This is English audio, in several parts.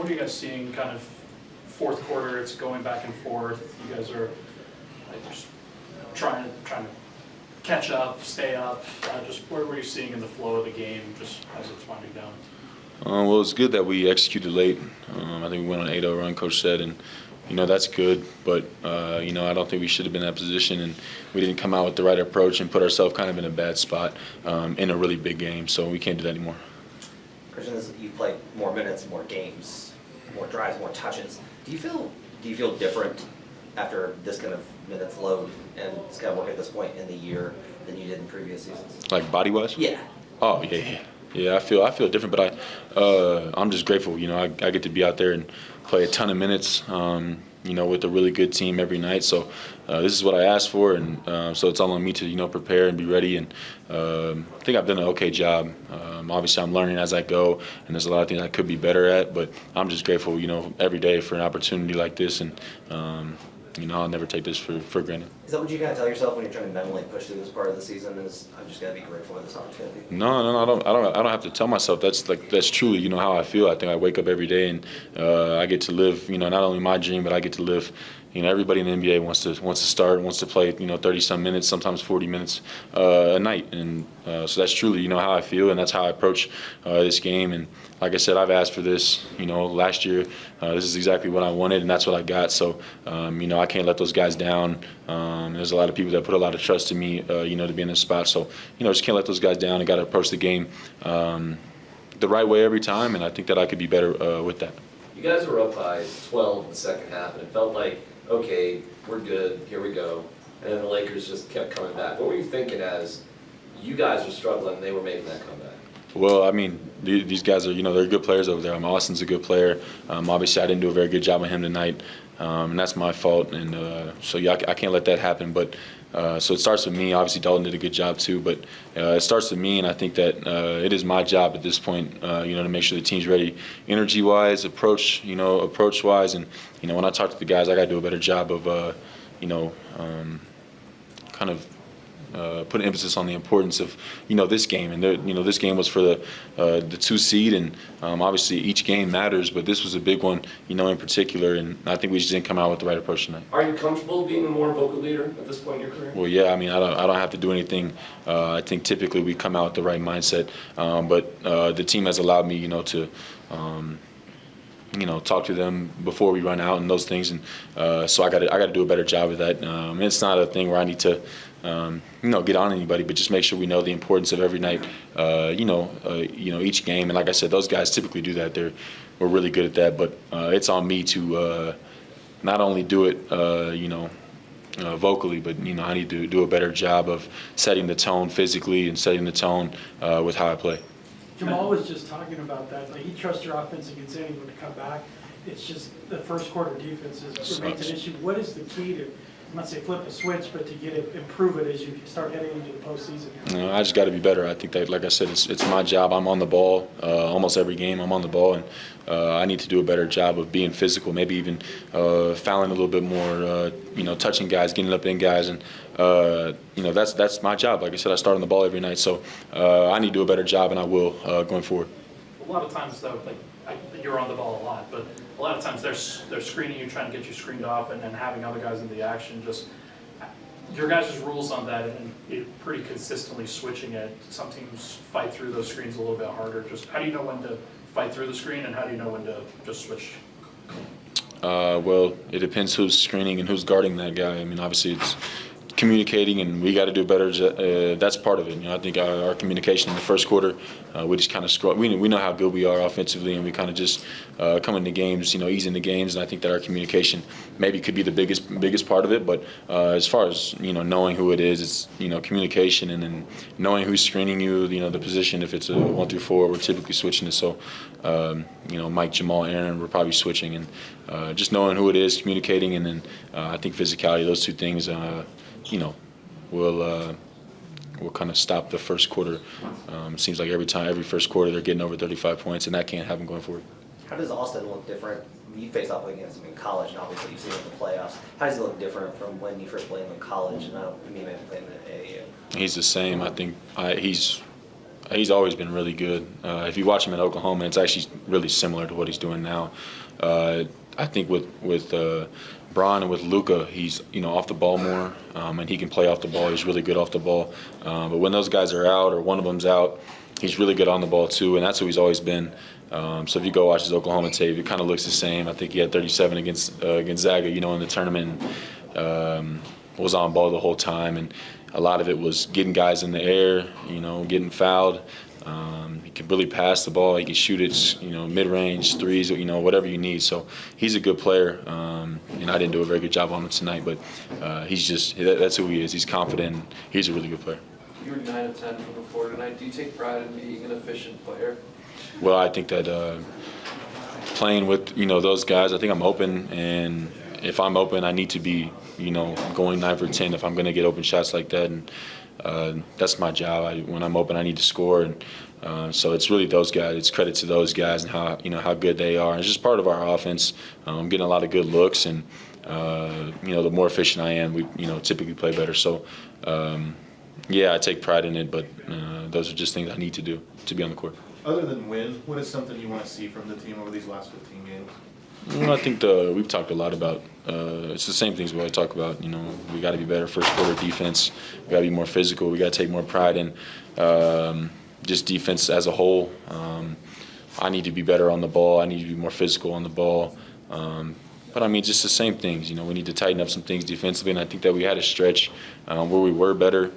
what are you guys seeing kind of fourth quarter? It's going back and forth. You guys are just trying to catch up, stay up. Just what were you seeing in the flow of the game just as it's winding down? Well, it's good that we executed late. I think we went on an 8-0 run, Coach said, and that's good. But I don't think we should have been in that position, and we didn't come out with the right approach and put ourselves kind of in a bad spot in a really big game. So we can't do that anymore. Christian, you've played more minutes, more games, more drives, more touches. Do you feel different after this kind of minutes load and this kind of work at this point in the year than you did in previous seasons? Like body-wise? Yeah. Oh, yeah. Yeah, I feel different, but I'm just grateful. I get to be out there and play a ton of minutes, with a really good team every night. So this is what I asked for, and so it's all on me to prepare and be ready. And I think I've done an okay job. Obviously, I'm learning as I go, and there's a lot of things I could be better at. But I'm just grateful, every day for an opportunity like this, and I'll never take this for granted. Is that what you kind of tell yourself when you're trying to mentally push through this part of the season? Is I'm just gonna be grateful for this opportunity? No, I don't have to tell myself. That's truly, how I feel. I think I wake up every day and I get to live, not only my dream, but I get to live. Everybody in the NBA wants to start, wants to play, 30-some minutes, sometimes 40 minutes a night, and so that's truly, how I feel, and that's how I approach this game. And like I said, I've asked for this, last year. This is exactly what I wanted, and that's what I got. So, I can't let those guys down. There's a lot of people that put a lot of trust in me, to be in this spot. So, just can't let those guys down. I got to approach the game the right way every time, and I think that I could be better with that. You guys were up by 12 in the second half, and it felt like, okay, we're good, here we go. And then the Lakers just kept coming back. What were you thinking as you guys were struggling and they were making that comeback? Well, these guys are, they're good players over there. Austin's a good player. Obviously, I didn't do a very good job on him tonight, and that's my fault. And so, yeah, I can't let that happen. But so it starts with me. Obviously, Dalton did a good job too. But it starts with me, and I think that it is my job at this point, to make sure the team's ready, energy-wise, approach-wise. And when I talk to the guys, I got to do a better job of, kind of. Put emphasis on the importance of this game, and this game was for the 2 seed, and obviously each game matters, but this was a big one in particular, and I think we just didn't come out with the right approach tonight. Are you comfortable being a more vocal leader at this point in your career? Well, yeah, I don't have to do anything. I think typically we come out with the right mindset, but the team has allowed me to talk to them before we run out and those things, and so I got to do a better job of that. It's not a thing where I need to get on anybody, but just make sure we know the importance of every night, each game. And like I said, those guys typically do that. We're really good at that, but it's on me to not only do it, vocally, but I need to do a better job of setting the tone physically and setting the tone with how I play. Jamal was just talking about that. Like, he trusts your offense against anyone to come back. It's just the first quarter defense remains an issue. What is the key to, I'm not saying flip the switch, but to get it, improve it as you start heading into the postseason? I just got to be better. I think that, like I said, it's my job. I'm on the ball almost every game. I'm on the ball, and I need to do a better job of being physical, maybe even fouling a little bit more, touching guys, getting up in guys, and that's my job. Like I said, I start on the ball every night, so I need to do a better job, and I will going forward. A lot of times, though, you're on the ball a lot, but a lot of times they're screening you, trying to get you screened off, and then having other guys in the action. Just your guys' rules on that, and you're pretty consistently switching it. Some teams fight through those screens a little bit harder. Just how do you know when to fight through the screen, and how do you know when to just switch? Well, it depends who's screening and who's guarding that guy. Obviously it's communicating, and we got to do better. That's part of it. I think our communication in the first quarter, we just kind of scroll. We know how good we are offensively, and we kind of just come into games, easing the games. And I think that our communication maybe could be the biggest part of it. But as far as knowing who it is, it's communication, and then knowing who's screening you. The position. If it's a 1 through 4, we're typically switching it. So Mike, Jamal, Aaron, we're probably switching, and just knowing who it is, communicating, and then I think physicality. Those two things. We'll kind of stop the first quarter. It seems like every first quarter, they're getting over 35 points, and that can't happen going forward. How does Austin look different? You faced off against him in college, and obviously you've seen him in the playoffs. How does he look different from when you first played him in college, and maybe playing him in AAU? He's the same. I think he's He's always been really good. If you watch him in Oklahoma, it's actually really similar to what he's doing now. I think with Braun and with Luka, he's off the ball more, and he can play off the ball. He's really good off the ball. But when those guys are out or one of them's out, he's really good on the ball too, and that's who he's always been. So if you go watch his Oklahoma tape, it kind of looks the same. I think he had 37 against Gonzaga, in the tournament. Was on ball the whole time, and a lot of it was getting guys in the air, getting fouled. He can really pass the ball. He can shoot it, mid-range, threes, whatever you need. So he's a good player. And I didn't do a very good job on him tonight, but that's who he is. He's confident. He's a really good player. You were 9 of 10 from the floor tonight. Do you take pride in being an efficient player? Well, I think that playing with, those guys, I think I'm open, and if I'm open, I need to be, going 9 for 10 if I'm going to get open shots like that. And that's my job. When I'm open, I need to score. And so it's really those guys. It's credit to those guys and how good they are. And it's just part of our offense. I'm getting a lot of good looks, and the more efficient I am, we typically play better. So I take pride in it, but those are just things I need to do to be on the court. Other than win, what is something you want to see from the team over these last 15 games? I think we've talked a lot about it's the same things we always talk about. We got to be better first quarter defense. We got to be more physical. We got to take more pride in just defense as a whole. I need to be better on the ball. I need to be more physical on the ball. But just the same things. We need to tighten up some things defensively, and I think that we had a stretch where we were better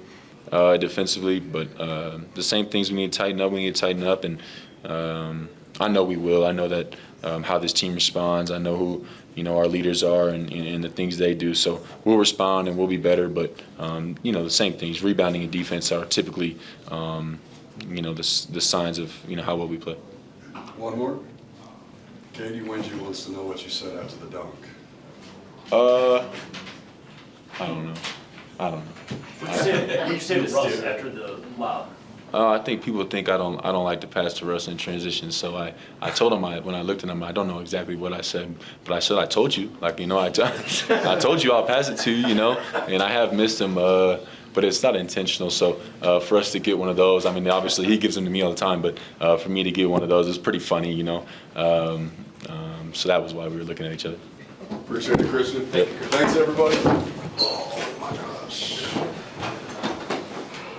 defensively. But the same things we need to tighten up. We need to tighten up, and I know we will. I know that. How this team responds. I know who our leaders are and the things they do. So we'll respond and we'll be better. But the same things. Rebounding and defense are typically the signs of how well we play. One more. Katie Wingy wants to know what you said after the dunk. I don't know. What you say to Russ after the lob? I think people think I don't like to pass to Russ in transition. So I told him when I looked at him, I don't know exactly what I said, but I said I told you, I told you I'll pass it to you, and I have missed him, but it's not intentional. So for us to get one of those, obviously he gives them to me all the time, but for me to get one of those is pretty funny, So that was why we were looking at each other. Appreciate it, Christian. Yep. Thanks, everybody.